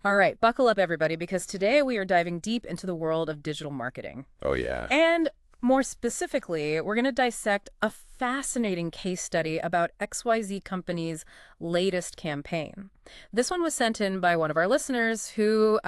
All right, buckle up, everybody, because today we are diving deep into the world of digital marketing. Oh, yeah. And more specifically, we're going to dissect a fascinating case study about XYZ Company's latest campaign. This one was sent in by one of our listeners who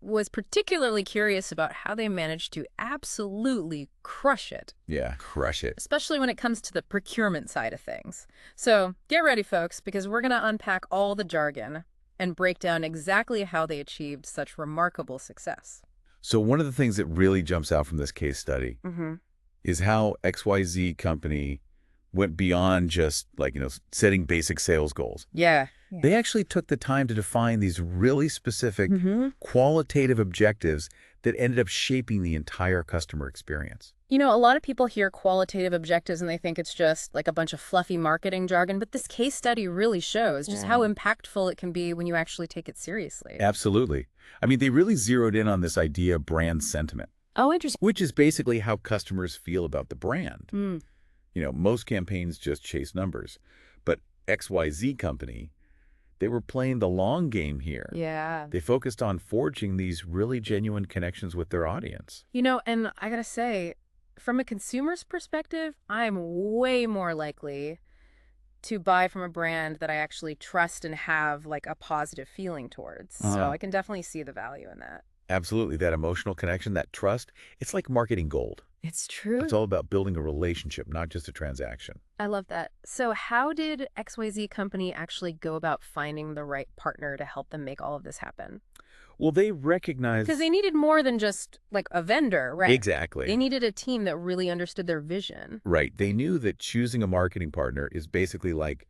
was particularly curious about how they managed to absolutely crush it, Yeah, crush it. especially when it comes to the procurement side of things. So get ready, folks, because we're going to unpack all the jargon and break down exactly how they achieved such remarkable success. So one of the things that really jumps out from this case study Mm-hmm. is how XYZ Company went beyond just setting basic sales goals. Yeah. They actually took the time to define these really specific Mm-hmm. qualitative objectives that ended up shaping the entire customer experience. You know, a lot of people hear qualitative objectives and they think it's just like a bunch of fluffy marketing jargon, but this case study really shows just how impactful it can be when you actually take it seriously. Absolutely. I mean, they really zeroed in on this idea of brand sentiment, Oh, interesting. which is basically how customers feel about the brand. Mm. Most campaigns just chase numbers, but XYZ Company, they were playing the long game here. Yeah. They focused on forging these really genuine connections with their audience. You know, and I gotta say, from a consumer's perspective, I'm way more likely to buy from a brand that I actually trust and have like a positive feeling towards. So Uh-huh. I can definitely see the value in that. Absolutely, that emotional connection, that trust, it's like marketing gold. It's true. It's all about building a relationship, not just a transaction. I love that. So how did XYZ Company actually go about finding the right partner to help them make all of this happen? Well, they recognize... Because they needed more than just like a vendor, right? Exactly. They needed a team that really understood their vision. Right. They knew that choosing a marketing partner is basically like,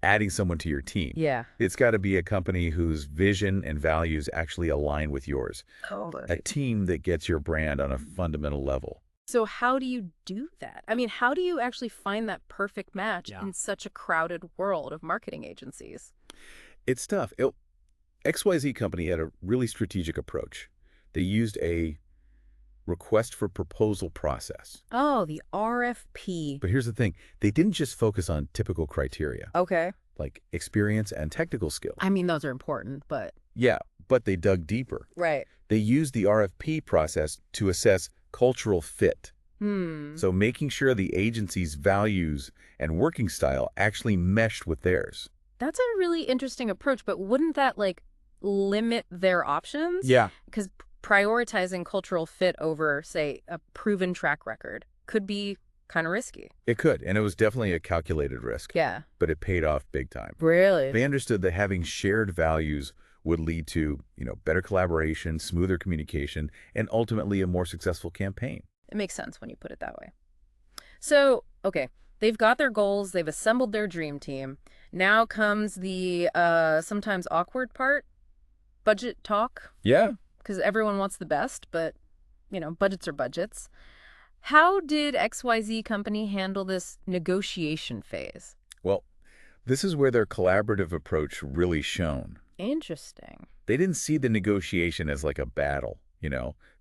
adding someone to your team. Yeah. It's got to be a company whose vision and values actually align with yours. Totally. A team that gets your brand on a fundamental level. So how do you do that? I mean, how do you actually find that perfect match Yeah. in such a crowded world of marketing agencies? It's tough. XYZ Company had a really strategic approach. They used a request for proposal process. Oh, the RFP. But here's the thing. They didn't just focus on typical criteria, Okay. like experience and technical skill. I mean, those are important, but... Yeah, but they dug deeper. Right. They used the RFP process to assess cultural fit. Hmm. So making sure the agency's values and working style actually meshed with theirs. That's a really interesting approach, but wouldn't that, like, limit their options? Yeah. Because prioritizing cultural fit over, say, a proven track record could be kind of risky. It could, and it was definitely a calculated risk, Yeah. but it paid off big time. Really? They understood that having shared values would lead to, better collaboration, smoother communication, and ultimately a more successful campaign. It makes sense when you put it that way. So, okay, they've got their goals, they've assembled their dream team. Now comes the sometimes awkward part, budget talk, Yeah. because everyone wants the best, but, budgets are budgets. How did XYZ Company handle this negotiation phase? Well, this is where their collaborative approach really shone. Interesting. They didn't see the negotiation as like a battle,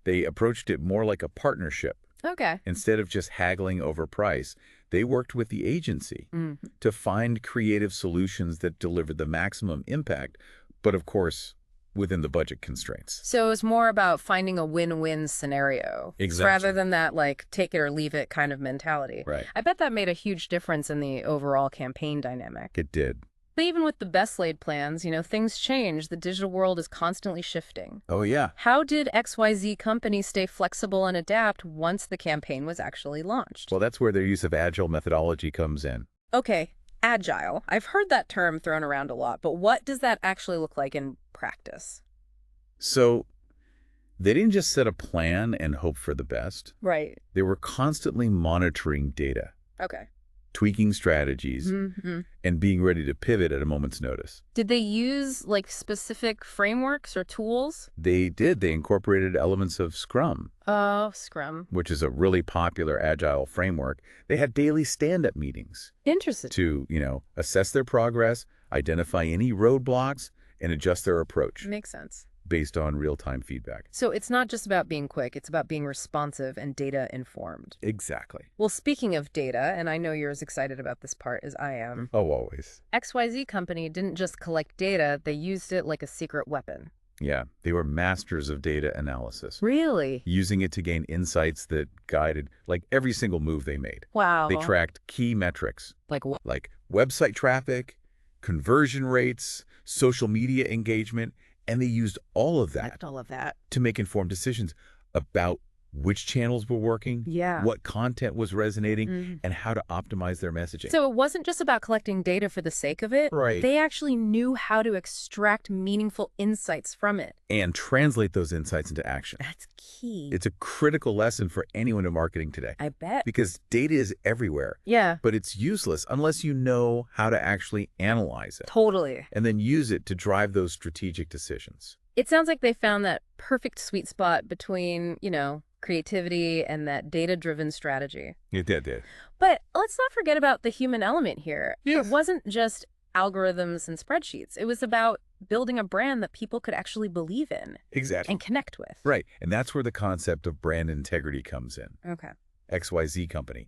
They approached it more like a partnership. Okay. Instead of just haggling over price, they worked with the agency Mm. to find creative solutions that delivered the maximum impact, but of course, within the budget constraints. So it's more about finding a win-win scenario Exactly. rather than that, like, take it or leave it kind of mentality. Right. I bet that made a huge difference in the overall campaign dynamic. It did. But even with the best laid plans, things change. The digital world is constantly shifting. Oh, yeah. How did XYZ Company stay flexible and adapt once the campaign was actually launched? Well, that's where their use of agile methodology comes in. Okay, agile. I've heard that term thrown around a lot, but what does that actually look like in practice? So they didn't just set a plan and hope for the best. Right. They were constantly monitoring data, Okay. tweaking strategies, Mm-hmm. and being ready to pivot at a moment's notice. Did they use, like, specific frameworks or tools? They did. They incorporated elements of Scrum, Oh, Scrum. which is a really popular agile framework. They had daily stand-up meetings Interesting. to, assess their progress, identify any roadblocks, and adjust their approach. Makes sense. based on real-time feedback. So it's not just about being quick, it's about being responsive and data informed. Exactly. Well, speaking of data, and I know you're as excited about this part as I am, Oh, always. XYZ Company didn't just collect data, they used it like a secret weapon. Yeah, they were masters of data analysis, Really? using it to gain insights that guided like every single move they made. They Wow. tracked key metrics Like what? like website traffic, conversion rates, social media engagement, and they used all of that All of that. to make informed decisions about which channels were working, Yeah. what content was resonating, Mhm. and how to optimize their messaging. So it wasn't just about collecting data for the sake of it. Right. They actually knew how to extract meaningful insights from it. And translate those insights into action. That's key. It's a critical lesson for anyone in marketing today I bet. because data is everywhere, Yeah, but it's useless unless you know how to actually analyze it totally. and then use it to drive those strategic decisions. It sounds like they found that perfect sweet spot between, creativity and that data-driven strategy. It did. But let's not forget about the human element here. Yes. It wasn't just algorithms and spreadsheets. It was about building a brand that people could actually believe in Exactly. and connect with. Right. And that's where the concept of brand integrity comes in. Okay. XYZ Company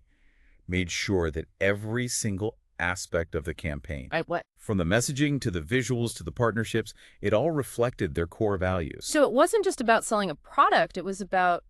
made sure that every single aspect of the campaign, What? from the messaging to the visuals to the partnerships, it all reflected their core values. So it wasn't just about selling a product. It was about,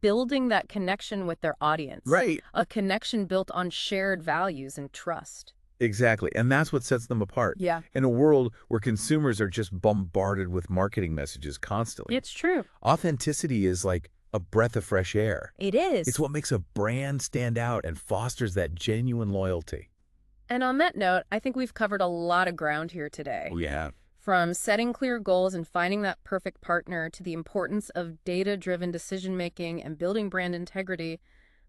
building that connection with their audience. Right. A connection built on shared values and trust. Exactly. And that's what sets them apart. Yeah. In a world where consumers are just bombarded with marketing messages constantly, It's true. authenticity is like a breath of fresh air. It is. It's what makes a brand stand out and fosters that genuine loyalty. And on that note, I think we've covered a lot of ground here today. We have. From setting clear goals and finding that perfect partner to the importance of data-driven decision-making and building brand integrity.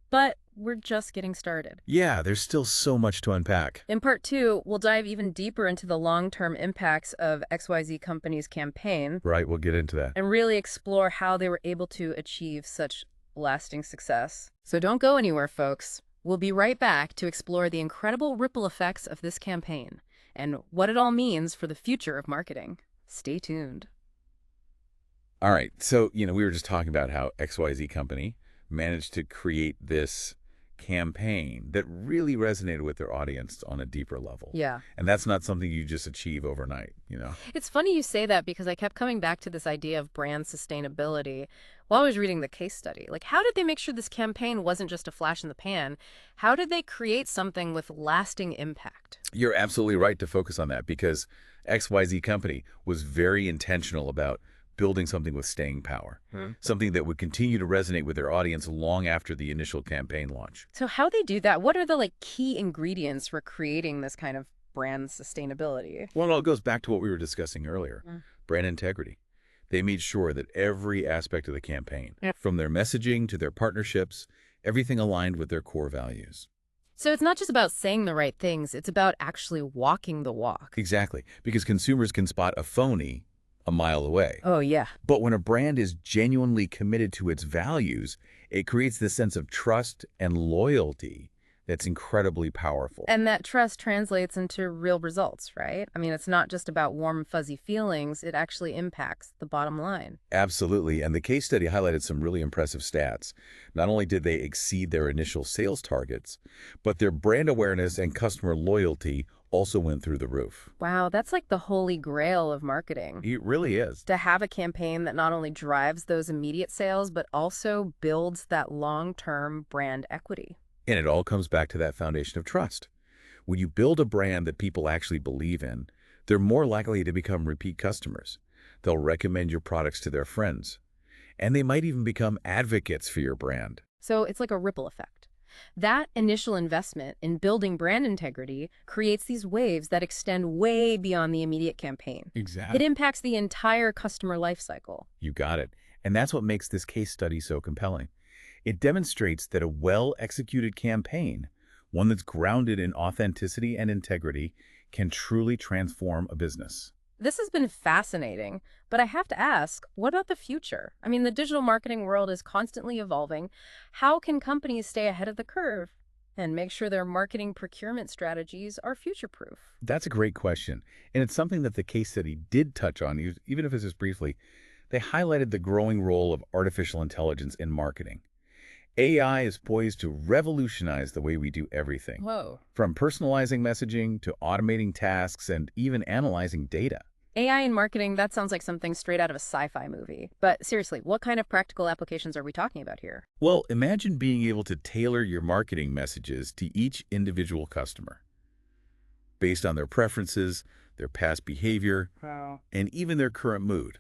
But we're just getting started. Yeah, there's still so much to unpack. In part 2, we'll dive even deeper into the long-term impacts of XYZ Company's campaign Right, we'll get into that. and really explore how they were able to achieve such lasting success. So don't go anywhere, folks. We'll be right back to explore the incredible ripple effects of this campaign and what it all means for the future of marketing. Stay tuned. All right, so, we were just talking about how XYZ Company managed to create this campaign that really resonated with their audience on a deeper level. Yeah. And that's not something you just achieve overnight, It's funny you say that because I kept coming back to this idea of brand sustainability while I was reading the case study. Like, how did they make sure this campaign wasn't just a flash in the pan? How did they create something with lasting impact? You're absolutely right to focus on that because XYZ Company was very intentional about building something with staying power, something that would continue to resonate with their audience long after the initial campaign launch. So how they do that? What are the key ingredients for creating this kind of brand sustainability? Well, it all goes back to what we were discussing earlier, brand integrity. They made sure that every aspect of the campaign, from their messaging to their partnerships, everything aligned with their core values. So it's not just about saying the right things, it's about actually walking the walk. Exactly, because consumers can spot a phony a mile away. Oh, yeah. But when a brand is genuinely committed to its values, it creates this sense of trust and loyalty that's incredibly powerful. And that trust translates into real results, right? I mean, it's not just about warm, fuzzy feelings. It actually impacts the bottom line. Absolutely. And the case study highlighted some really impressive stats. Not only did they exceed their initial sales targets, but their brand awareness and customer loyalty also went through the roof. Wow, that's like the holy grail of marketing. It really is. To have a campaign that not only drives those immediate sales, but also builds that long-term brand equity. And it all comes back to that foundation of trust. When you build a brand that people actually believe in, they're more likely to become repeat customers. They'll recommend your products to their friends. And they might even become advocates for your brand. So it's like a ripple effect. That initial investment in building brand integrity creates these waves that extend way beyond the immediate campaign. Exactly. It impacts the entire customer lifecycle. You got it. And that's what makes this case study so compelling. It demonstrates that a well-executed campaign, one that's grounded in authenticity and integrity, can truly transform a business. This has been fascinating, but I have to ask, what about the future? I mean, the digital marketing world is constantly evolving. How can companies stay ahead of the curve? And make sure their marketing procurement strategies are future-proof. That's a great question, and it's something that the case study did touch on, even if it's just briefly. They highlighted the growing role of artificial intelligence in marketing. AI is poised to revolutionize the way we do everything, Whoa. from personalizing messaging to automating tasks and even analyzing data. AI in marketing, that sounds like something straight out of a sci-fi movie. But seriously, what kind of practical applications are we talking about here? Well, imagine being able to tailor your marketing messages to each individual customer based on their preferences, their past behavior, Wow. and even their current mood.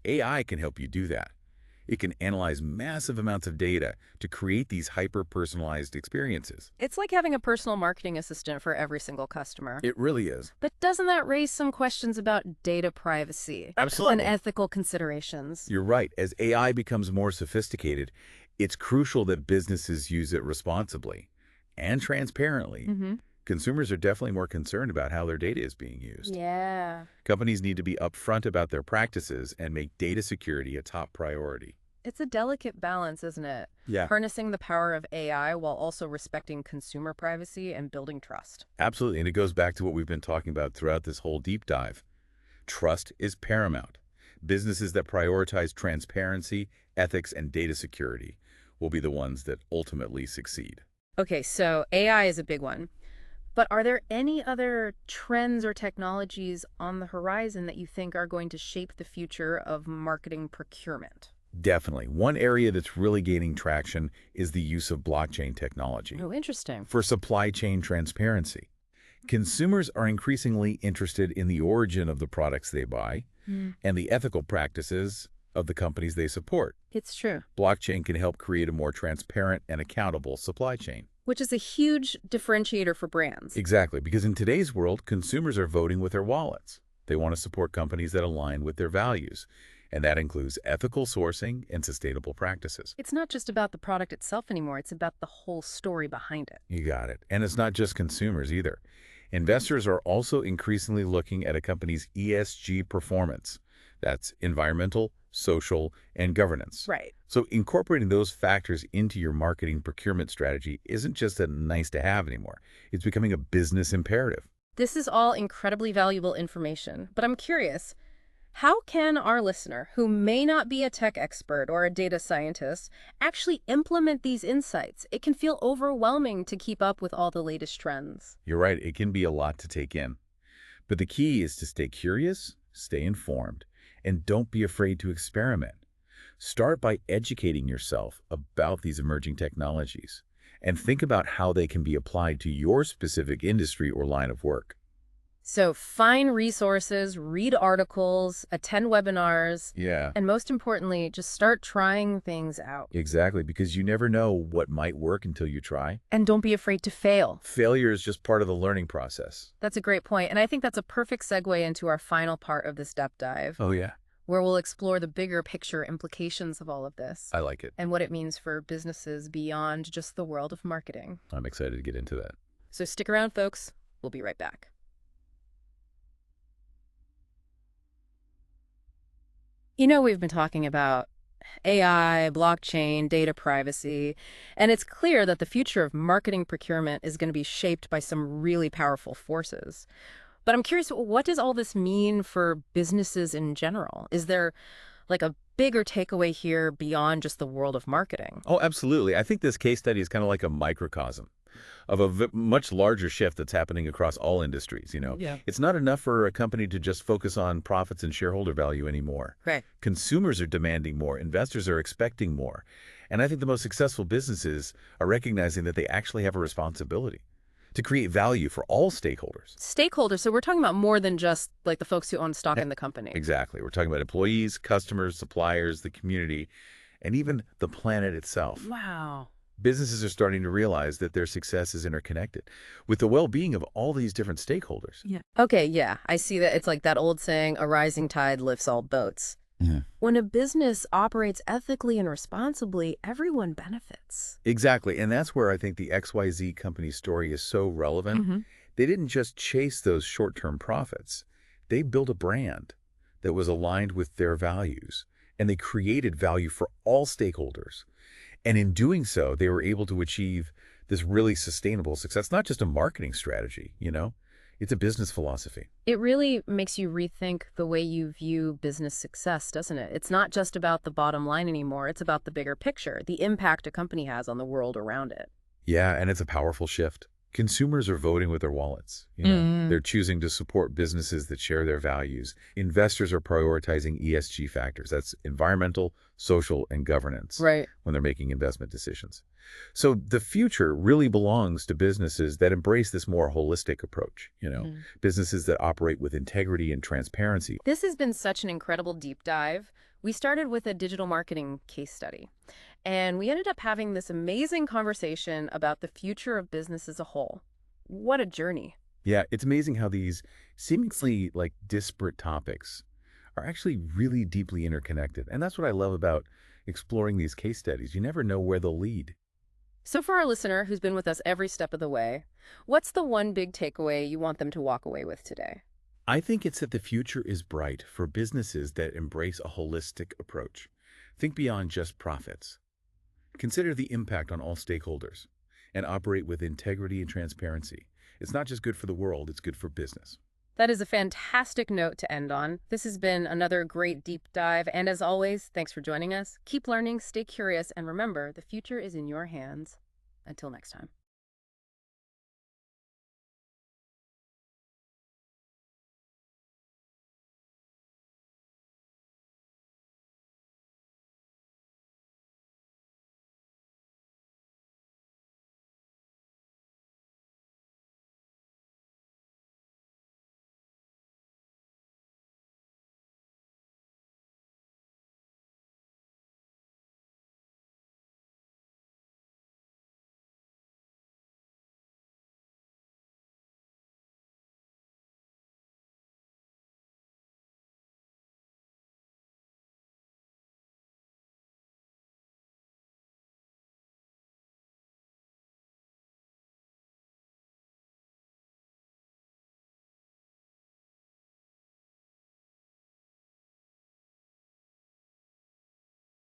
AI can help you do that. It can analyze massive amounts of data to create these hyper-personalized experiences. It's like having a personal marketing assistant for every single customer. It really is. But doesn't that raise some questions about data privacy and Absolutely. ethical considerations? You're right. As AI becomes more sophisticated, it's crucial that businesses use it responsibly and transparently. Mm-hmm. Consumers are definitely more concerned about how their data is being used. Yeah. Companies need to be upfront about their practices and make data security a top priority. It's a delicate balance, isn't it? Yeah, Harnessing the power of AI while also respecting consumer privacy and building trust. absolutely. And it goes back to what we've been talking about throughout this whole deep dive. Trust is paramount. Businesses that prioritize transparency, ethics, and data security will be the ones that ultimately succeed. Okay, so AI is a big one. But are there any other trends or technologies on the horizon that you think are going to shape the future of marketing procurement? Definitely. One area that's really gaining traction is the use of blockchain technology Oh, interesting. for supply chain transparency. Consumers are increasingly interested in the origin of the products they buy and the ethical practices of the companies they support. It's true. Blockchain can help create a more transparent and accountable supply chain. Which is a huge differentiator for brands. Exactly, because in today's world, consumers are voting with their wallets. They want to support companies that align with their values, and that includes ethical sourcing and sustainable practices. It's not just about the product itself anymore, it's about the whole story behind it. You got it. And it's not just consumers either. Investors are also increasingly looking at a company's ESG performance. That's environmental, social, and governance. Right. So incorporating those factors into your marketing procurement strategy isn't just a nice to have anymore. It's becoming a business imperative. This is all incredibly valuable information, but I'm curious, how can our listener, who may not be a tech expert or a data scientist, actually implement these insights? It can feel overwhelming to keep up with all the latest trends. You're right, it can be a lot to take in. But the key is to stay curious, stay informed, and don't be afraid to experiment. Start by educating yourself about these emerging technologies and think about how they can be applied to your specific industry or line of work. So find resources, read articles, attend webinars, Yeah, and most importantly, just start trying things out. exactly, because you never know what might work until you try. And don't be afraid to fail. Failure is just part of the learning process. That's a great point, and I think that's a perfect segue into our final part of this depth dive, Oh, yeah. where we'll explore the bigger picture implications of all of this I like it. and what it means for businesses beyond just the world of marketing. I'm excited to get into that. So stick around, folks. We'll be right back. You know, we've been talking about AI, blockchain, data privacy, and it's clear that the future of marketing procurement is going to be shaped by some really powerful forces. But I'm curious, what does all this mean for businesses in general? Is there like a bigger takeaway here beyond just the world of marketing? Oh, absolutely. I think this case study is kind of like a microcosm of a much larger shift that's happening across all industries. Yeah. It's not enough for a company to just focus on profits and shareholder value anymore. Right. Consumers are demanding more. Investors are expecting more. And I think the most successful businesses are recognizing that they actually have a responsibility to create value for all stakeholders. Stakeholders, so we're talking about more than just like the folks who own stock in the company. Exactly. We're talking about employees, customers, suppliers, the community, and even the planet itself. Wow. Businesses are starting to realize that their success is interconnected with the well-being of all these different stakeholders. Yeah. Okay, yeah. I see that it's like that old saying, a rising tide lifts all boats. When a business operates ethically and responsibly, everyone benefits. Exactly. And that's where I think the XYZ Company story is so relevant. They didn't just chase those short-term profits. They built a brand that was aligned with their values, and they created value for all stakeholders. And in doing so, they were able to achieve this really sustainable success. Not just a marketing strategy, It's a business philosophy. It really makes you rethink the way you view business success, doesn't it? It's not just about the bottom line anymore. It's about the bigger picture, the impact a company has on the world around it. Yeah, and it's a powerful shift. Consumers are voting with their wallets. Mm. They're choosing to support businesses that share their values. Investors are prioritizing ESG factors. That's environmental, social, and governance Right. when they're making investment decisions. So the future really belongs to businesses that embrace this more holistic approach, Mhm. businesses that operate with integrity and transparency. This has been such an incredible deep dive. We started with a digital marketing case study, and we ended up having this amazing conversation about the future of business as a whole. What a journey. Yeah, it's amazing how these seemingly like disparate topics are actually really deeply interconnected. And that's what I love about exploring these case studies. You never know where they'll lead. So for our listener who's been with us every step of the way, what's the one big takeaway you want them to walk away with today? I think it's that the future is bright for businesses that embrace a holistic approach. Think beyond just profits. Consider the impact on all stakeholders and operate with integrity and transparency. It's not just good for the world, it's good for business. That is a fantastic note to end on. This has been another great deep dive, and as always, thanks for joining us. Keep learning, stay curious, and remember, the future is in your hands. Until next time.